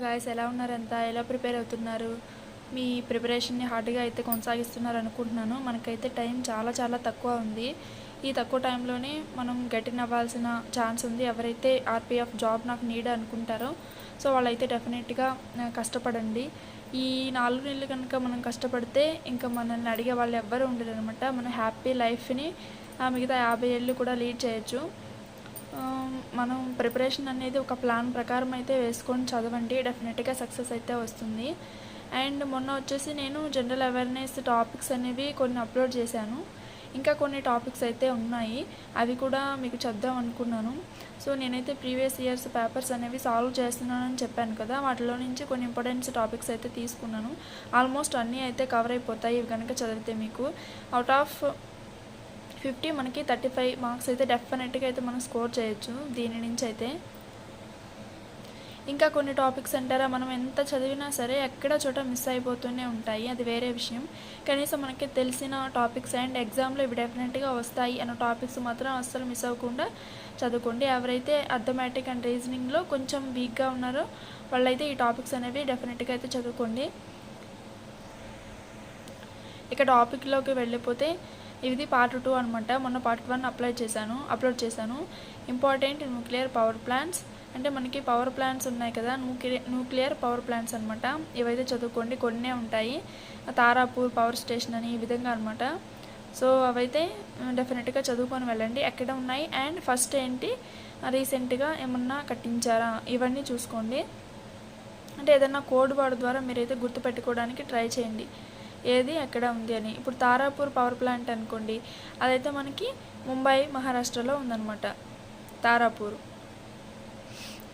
Guys ఎలా ఉన్నారంతా ఎలా prepare అవుతున్నారు? మీ ప్రిపరేషన్ని హార్డ్గా అయితే కొనసాగిస్తున్నారు అనుకుంటున్నాను. మనకైతే టైం చాలా చాలా తక్కువ ఉంది. ఈ తక్కువ టైంలోనే మనం గెటిన్ అవ్వాల్సిన ఛాన్స్ ఉంది. ఎవరైతే ఆర్పిఎఫ్ జాబ్ నాకు నీడ్ అనుకుంటారో సో వాళ్ళైతే డెఫినెట్గా కష్టపడండి. ఈ 4 నెలలు కనుక మనం కష్టపడితే ఇంకా మనల్ని అడిగే వాళ్ళు ఎవ్వరూ ఉండరు అనమాట. మనం హ్యాపీ లైఫ్ని మిగతా 50 ఏళ్ళు కూడా లీడ్ చేయొచ్చు. మనం ప్రిపరేషన్ అనేది ఒక ప్లాన్ ప్రకారం అయితే వేసుకొని చదవండి, డెఫినెట్గా సక్సెస్ అయితే వస్తుంది. అండ్ మొన్న వచ్చేసి నేను జనరల్ అవేర్నెస్ టాపిక్స్ అనేవి కొన్ని అప్లోడ్ చేశాను. ఇంకా కొన్ని టాపిక్స్ అయితే ఉన్నాయి, అవి కూడా మీకు చెప్దాం అనుకున్నాను. సో నేనైతే ప్రీవియస్ ఇయర్స్ పేపర్స్ అనేవి సాల్వ్ చేస్తున్నానని చెప్పాను కదా, వాటిలో నుంచి కొన్ని ఇంపార్టెంట్ టాపిక్స్ అయితే తీసుకున్నాను. ఆల్మోస్ట్ అన్నీ అయితే కవర్ అయిపోతాయి ఇవి కనుక చదివితే. మీకు అవుట్ ఆఫ్ 50 మనకి 35 మార్క్స్ అయితే డెఫినెట్గా అయితే మనం స్కోర్ చేయొచ్చు దీని నుంచి అయితే. ఇంకా కొన్ని టాపిక్స్ అంటారా, మనం ఎంత చదివినా సరే ఎక్కడ చోట మిస్ అయిపోతూనే ఉంటాయి, అది వేరే విషయం. కనీసం మనకి తెలిసిన టాపిక్స్ అండ్ ఎగ్జామ్లో ఇవి డెఫినెట్గా వస్తాయి అన్న టాపిక్స్ మాత్రం అస్సలు మిస్ అవ్వకుండా చదువుకోండి. ఎవరైతే అర్థమెటిక్ అండ్ రీజనింగ్లో కొంచెం వీక్గా ఉన్నారో వాళ్ళైతే ఈ టాపిక్స్ అనేవి డెఫినెట్గా అయితే చదువుకోండి. ఇక టాపిక్లోకి వెళ్ళిపోతే ఇది పార్ట్ 2 అనమాట. మొన్న పార్ట్ 1 అప్లోడ్ చేశాను. ఇంపార్టెంట్ న్యూక్లియర్ పవర్ ప్లాంట్స్ అంటే మనకి పవర్ ప్లాంట్స్ ఉన్నాయి కదా, న్యూక్లియర్ పవర్ ప్లాంట్స్ అనమాట. ఇవైతే చదువుకోండి, కొన్నే ఉంటాయి. తారాపూర్ పవర్ స్టేషన్ అని ఈ విధంగా అనమాట. సో అవైతే డెఫినెట్గా చదువుకొని వెళ్ళండి ఎక్కడ ఉన్నాయి. అండ్ ఫస్ట్ ఏంటి, రీసెంట్గా ఏమన్నా కట్టించారా ఇవన్నీ చూసుకోండి. అంటే ఏదైనా కోడ్ వర్డ్ ద్వారా మీరైతే గుర్తుపెట్టుకోవడానికి ట్రై చేయండి ఏది ఎక్కడ ఉంది అని. ఇప్పుడు తారాపూర్ పవర్ ప్లాంట్ అనుకోండి, అదైతే మనకి ముంబై మహారాష్ట్రలో ఉందన్నమాట తారాపూర్.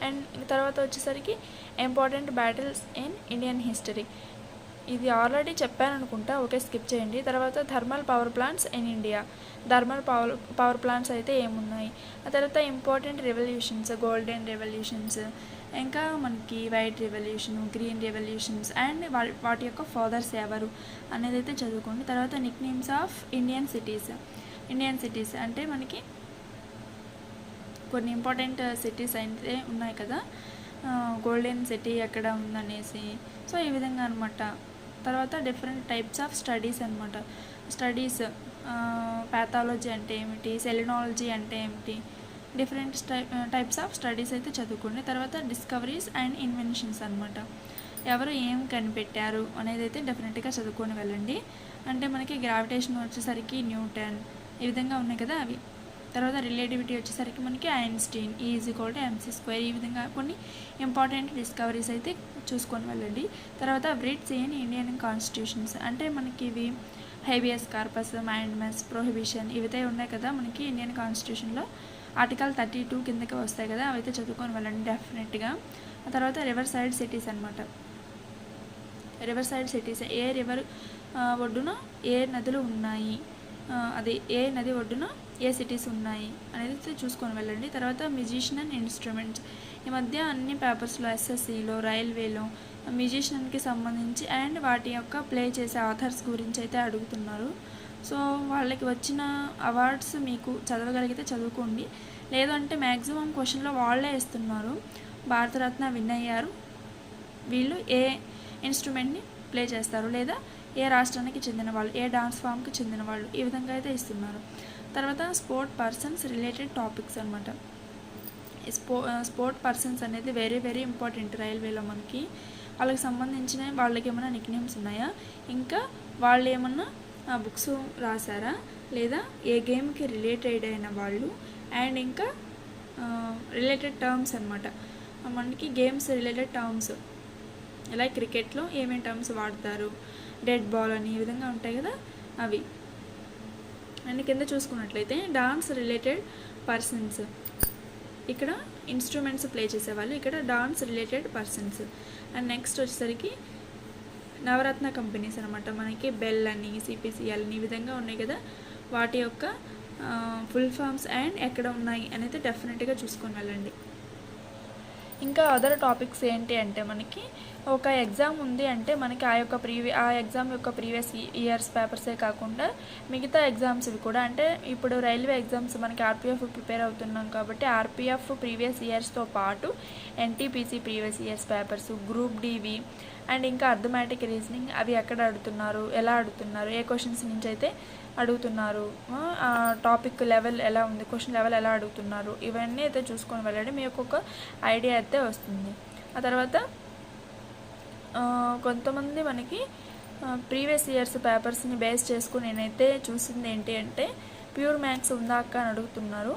అండ్ తర్వాత వచ్చేసరికి important battles in Indian history, ఇది ఆల్రెడీ చెప్పాను అనుకుంటా, ఓకే స్కిప్ చేయండి. తర్వాత thermal power plants in India, thermal power plants అయితే ఏమున్నాయి. ఆ తర్వాత ఇంపార్టెంట్ రెవల్యూషన్స్, గోల్డెన్ రెవల్యూషన్స్, ఇంకా మనకి white revolution, green revolutions and వాటి యొక్క ఫాదర్స్ ఎవరు అనేది అయితే చదువుకోండి. తర్వాత Nick names of Indian cities అంటే మనకి కొన్ని ఇంపార్టెంట్ సిటీస్ అయితే ఉన్నాయి కదా, గోల్డెన్ సిటీ ఎక్కడ ఉందనేసి. సో ఈ విధంగా అనమాట. తర్వాత డిఫరెంట్ టైప్స్ ఆఫ్ స్టడీస్ అనమాట. స్టడీస్ ప్యాథాలజీ అంటే ఏమిటి, సెలినాలజీ అంటే ఏమిటి, డిఫరెంట్ టైప్స్ ఆఫ్ స్టడీస్ అయితే చదువుకోండి. తర్వాత డిస్కవరీస్ అండ్ ఇన్వెన్షన్స్ అనమాట, ఎవరు ఏం కనిపెట్టారు అనేది అయితే డెఫినెట్గా చదువుకొని వెళ్ళండి. అంటే మనకి గ్రావిటేషన్ వచ్చేసరికి న్యూటన్, ఈ విధంగా ఉన్నాయి కదా అవి. తర్వాత రిలేటివిటీ వచ్చేసరికి మనకి ఐన్స్టీన్, E=mc², ఈ విధంగా కొన్ని ఇంపార్టెంట్ డిస్కవరీస్ అయితే చూసుకొని వెళ్ళండి. తర్వాత బ్రిడ్స్ ఇన్ ఇండియన్ కాన్స్టిట్యూషన్స్ అంటే మనకి ఇవి హేబియస్ కార్పస్, మైండ్మెస్, ప్రొహిబిషన్ ఇవైతే ఉన్నాయి కదా మనకి ఇండియన్ కాన్స్టిట్యూషన్లో. ఆర్టికల్ 32 కిందకి వస్తాయి కదా, అవైతే చదువుకొని వెళ్ళండి డెఫినెట్గా. ఆ తర్వాత రివర్ సైడ్ సిటీస్ అనమాట. రివర్ సైడ్ సిటీస్ ఏ రివర్ ఒడ్డున ఏ నదులు ఉన్నాయి, అది ఏ నది ఒడ్డున ఏ సిటీస్ ఉన్నాయి అనేది చూసుకొని వెళ్ళండి. తర్వాత మ్యూజిషియన్ అండ్ ఇన్స్ట్రుమెంట్స్, ఈ మధ్య అన్ని పేపర్స్లో ఎస్ఎస్సిలో, రైల్వేలో మ్యూజిషియన్కి సంబంధించి అండ్ వాటి యొక్క ప్లే చేసే ఆథర్స్ గురించి అయితే అడుగుతున్నారు. సో వాళ్ళకి వచ్చిన అవార్డ్స్ మీకు చదవగలిగితే చదువుకోండి, లేదంటే మ్యాక్సిమం క్వశ్చన్లో వాళ్ళే ఇస్తున్నారు. భారతరత్న విన్ అయ్యారు వీళ్ళు, ఏ ఇన్స్ట్రుమెంట్ని ప్లే చేస్తారు, లేదా ఏ రాష్ట్రానికి చెందిన వాళ్ళు, ఏ డాన్స్ ఫామ్కి చెందిన వాళ్ళు, ఈ విధంగా అయితే ఇస్తున్నారు. తర్వాత స్పోర్ట్ పర్సన్స్ రిలేటెడ్ టాపిక్స్ అనమాట. స్పోర్ట్ పర్సన్స్ అనేది వెరీ వెరీ ఇంపార్టెంట్ రైల్వేలో మనకి. వాళ్ళకి సంబంధించిన వాళ్ళకి ఏమైనా నిక్ నేమ్స్ ఉన్నాయా, ఇంకా వాళ్ళు ఏమన్నా బుక్స్ రాశారా, లేదా ఏ గేమ్కి రిలేటెడ్ అయిన వాళ్ళు, అండ్ ఇంకా రిలేటెడ్ టర్మ్స్ అనమాట. మనకి గేమ్స్ రిలేటెడ్ టర్మ్స్, ఇలా క్రికెట్లో ఏమేమి టర్మ్స్ వాడతారు, డెడ్ బాల్ అని ఈ విధంగా ఉంటాయి కదా అవి. అండ్ కింద చూసుకున్నట్లయితే డాన్స్ రిలేటెడ్ పర్సన్స్, ఇక్కడ ఇన్స్ట్రుమెంట్స్ ప్లే చేసేవాళ్ళు, ఇక్కడ dance related persons. And next వచ్చేసరికి నవరత్న కంపెనీస్ అనమాట. మనకి బెల్ అని, సిపిసిఎల్ అని ఈ విధంగా ఉన్నాయి కదా, వాటి యొక్క ఫుల్ ఫామ్స్ అండ్ ఎక్కడ ఉన్నాయి అనేది డెఫినెట్గా చూసుకొని వెళ్ళండి. ఇంకా అదర్ టాపిక్స్ ఏంటి అంటే మనకి ఒక ఎగ్జామ్ ఉంది అంటే మనకి ఆ ఎగ్జామ్ యొక్క ప్రీవియస్ ఇయర్స్ పేపర్సే కాకుండా మిగతా ఎగ్జామ్స్వి కూడా, అంటే ఇప్పుడు రైల్వే ఎగ్జామ్స్ మనకి ఆర్పిఎఫ్ ప్రిపేర్ అవుతున్నాం కాబట్టి ఆర్పిఎఫ్ ప్రీవియస్ ఇయర్స్తో పాటు NTPC previous years papers, group డివి అండ్ ఇంకా అర్థమెటిక్ రీజనింగ్ అవి ఎక్కడ అడుగుతున్నారు, ఎలా అడుగుతున్నారు, ఏ క్వశ్చన్స్ నుంచి అయితే అడుగుతున్నారు, టాపిక్ లెవెల్ ఎలా ఉంది, క్వశ్చన్ లెవెల్ ఎలా అడుగుతున్నారు, ఇవన్నీ అయితే చూసుకొని వెళ్ళండి. మీకు ఒక ఐడియా అయితే వస్తుంది. ఆ తర్వాత కొంతమంది మనకి ప్రీవియస్ ఇయర్స్ పేపర్స్ని బేస్ చేసుకుని నేనైతే చూసింది ఏంటి అంటే ప్యూర్ మ్యాథ్స్ ఉందా అక్క అని అడుగుతున్నారు.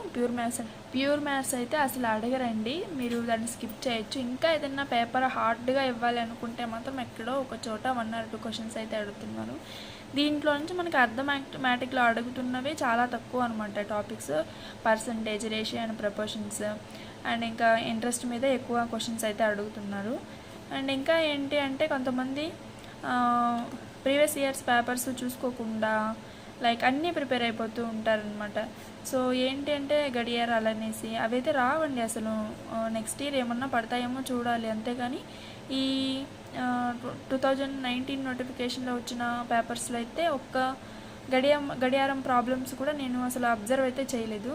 ప్యూర్ మ్యాథ్స్ అయితే అసలు అడగరండి, మీరు దాన్ని స్కిప్ చేయొచ్చు. ఇంకా ఏదైనా పేపర్ హార్డ్గా ఇవ్వాలి అనుకుంటే మాత్రం ఎక్కడో ఒక చోట 1 or 2 క్వశ్చన్స్ అయితే అడుగుతున్నారు. దీంట్లో నుంచి మనకి అర్థమెటిక్లో అడుగుతున్నవి చాలా తక్కువ అనమాట topics, percentage, ratio and proportions and ఇంకా ఇంట్రెస్ట్ మీద ఎక్కువ క్వశ్చన్స్ అయితే అడుగుతున్నారు. అండ్ ఇంకా ఏంటి అంటే కొంతమంది ప్రీవియస్ ఇయర్స్ పేపర్స్ చూసుకోకుండా లైక్ అన్నీ ప్రిపేర్ అయిపోతూ ఉంటారనమాట. సో ఏంటి అంటే గడియారాలు అనేసి అవైతే రావండి అసలు. నెక్స్ట్ ఇయర్ ఏమన్నా పడతాయేమో చూడాలి, అంతేగాని ఈ 2019 నోటిఫికేషన్లో వచ్చిన పేపర్స్లో అయితే ఒక్క గడియారం ప్రాబ్లమ్స్ కూడా నేను అసలు అబ్జర్వ్ అయితే చేయలేదు.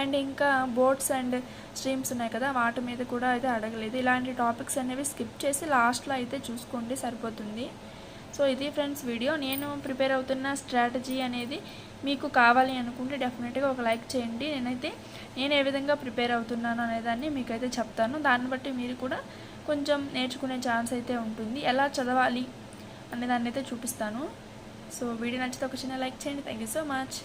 అండ్ ఇంకా బోర్డ్స్ అండ్ స్ట్రీమ్స్ ఉన్నాయి కదా, వాటి మీద కూడా అయితే అడగలేదు. ఇలాంటి టాపిక్స్ అనేవి స్కిప్ చేసి లాస్ట్లో అయితే చూసుకోండి, సరిపోతుంది. సో ఇది ఫ్రెండ్స్ వీడియో. నేను ప్రిపేర్ అవుతున్న స్ట్రాటజీ అనేది మీకు కావాలి అనుకుంటే డెఫినెట్గా ఒక లైక్ చేయండి. నేను ఏ విధంగా ప్రిపేర్ అవుతున్నాను అనేదాన్ని మీకైతే చెప్తాను. దాన్ని బట్టి మీరు కూడా కొంచెం నేర్చుకునే ఛాన్స్ అయితే ఉంటుంది. ఎలా చదవాలి అనేదాన్ని అయితే చూపిస్తాను. సో వీడియో నచ్చితే ఒక చిన్న లైక్ చేయండి. Thank you so much.